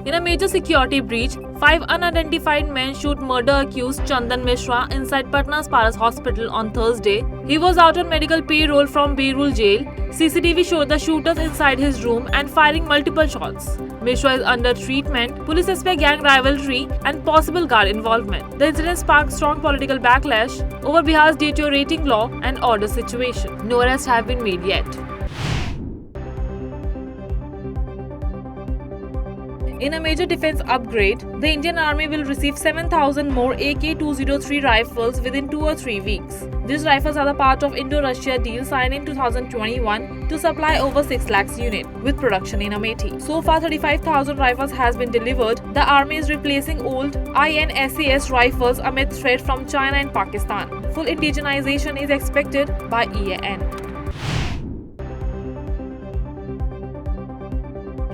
In a major security breach, 5 unidentified men shoot murder-accused Chandan Mishra inside Patna's Paras Hospital on Thursday. He was out on medical payroll from Birul jail. CCTV showed the shooters inside his room and firing multiple shots. Mishra is under treatment. Police suspect gang rivalry and possible guard involvement. The incident sparked strong political backlash over Bihar's deteriorating law and order situation. No arrests have been made yet. In a major defense upgrade, the Indian Army will receive 7,000 more AK-203 rifles within 2 or 3 weeks. These rifles are the part of Indo-Russia deal signed in 2021 to supply over 6 lakhs units, with production in Amethi. So far, 35,000 rifles has been delivered. The Army is replacing old INSAS rifles amid threat from China and Pakistan. Full indigenization is expected by EAN.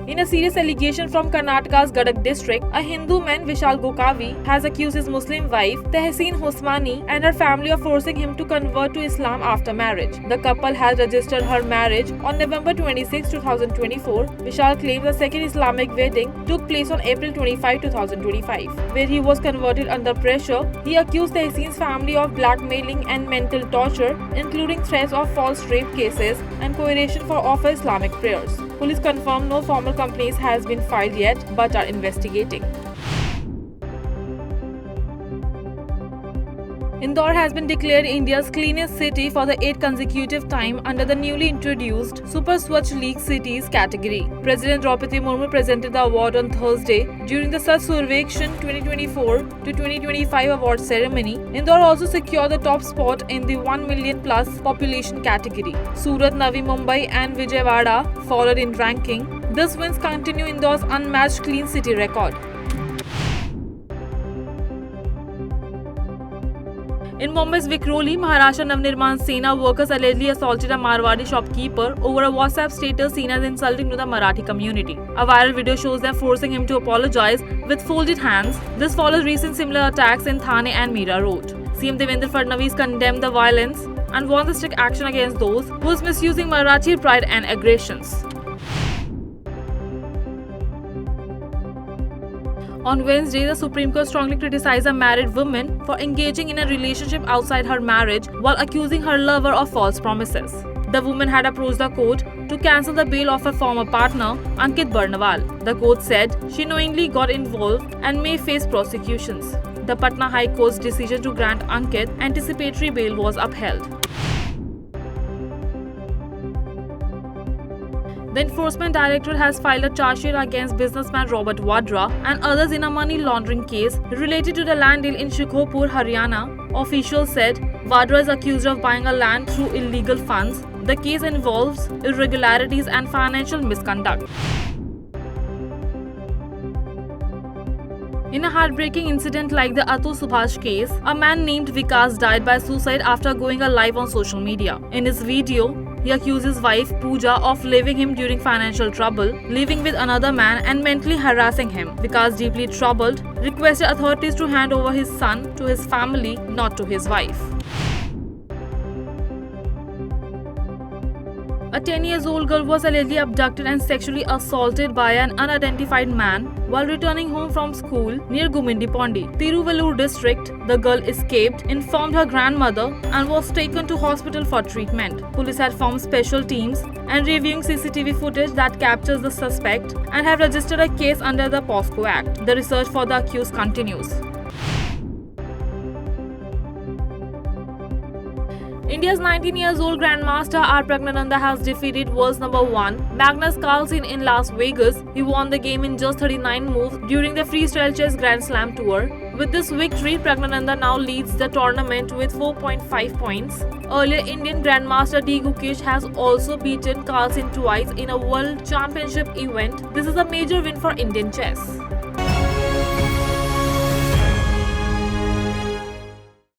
In a serious allegation from Karnataka's Gadag district, a Hindu man, Vishal Gokavi, has accused his Muslim wife, Tehseen Hosmani, and her family of forcing him to convert to Islam after marriage. The couple has registered her marriage on November 26, 2024. Vishal claims the second Islamic wedding took place on April 25, 2025, where he was converted under pressure. He accused Tehseen's family of blackmailing and mental torture, including threats of false rape cases and coercion for offer Islamic prayers. Police confirm no formal complaints has been filed yet but are investigating. Indore has been declared India's cleanest city for the 8th consecutive time under the newly introduced Super Swachh League Cities category. President Draupadi Murmu presented the award on Thursday during the Swachh Survekshan 2024 to 2025 award ceremony. Indore also secured the top spot in the 1 million plus population category. Surat, Navi Mumbai and Vijayawada followed in ranking. These wins continue Indore's unmatched clean city record. In Mumbai's Vikhroli, Maharashtra Navnirman Sena workers allegedly assaulted a Marwadi shopkeeper over a WhatsApp status seen as insulting to the Marathi community. A viral video shows them forcing him to apologize with folded hands. This follows recent similar attacks in Thane and Mira Road. CM Devendra Fadnavis condemned the violence and warned the strict action against those who is misusing Marathi pride and aggressions. On Wednesday, the Supreme Court strongly criticized a married woman for engaging in a relationship outside her marriage while accusing her lover of false promises. The woman had approached the court to cancel the bail of her former partner, Ankit Barnwal. The court said she knowingly got involved and may face prosecutions. The Patna High Court's decision to grant Ankit anticipatory bail was upheld. The Enforcement Directorate has filed a charge sheet against businessman Robert Vadra and others in a money laundering case related to the land deal in Shikhopur, Haryana. Officials said Vadra is accused of buying a land through illegal funds. The case involves irregularities and financial misconduct. In a heartbreaking incident like the Atul Subhash case, a man named Vikas died by suicide after going live on social media. In his video, he accused his wife Pooja of leaving him during financial trouble, living with another man and mentally harassing him. Vikas, deeply troubled, requested authorities to hand over his son to his family, not to his wife. A 10-year-old girl was allegedly abducted and sexually assaulted by an unidentified man while returning home from school near Gumindi-Pondi, Tiruvallur district. The girl escaped, informed her grandmother, and was taken to hospital for treatment. Police had formed special teams and reviewing CCTV footage that captures the suspect and have registered a case under the POSCO Act. The research for the accused continues. India's 19-year-old Grandmaster R. Praggnanandhaa has defeated world's number 1 Magnus Carlsen in Las Vegas. He won the game in just 39 moves during the Freestyle Chess Grand Slam Tour. With this victory, Praggnanandhaa now leads the tournament with 4.5 points. Earlier, Indian Grandmaster D. Gukesh has also beaten Carlsen twice in a World Championship event. This is a major win for Indian chess.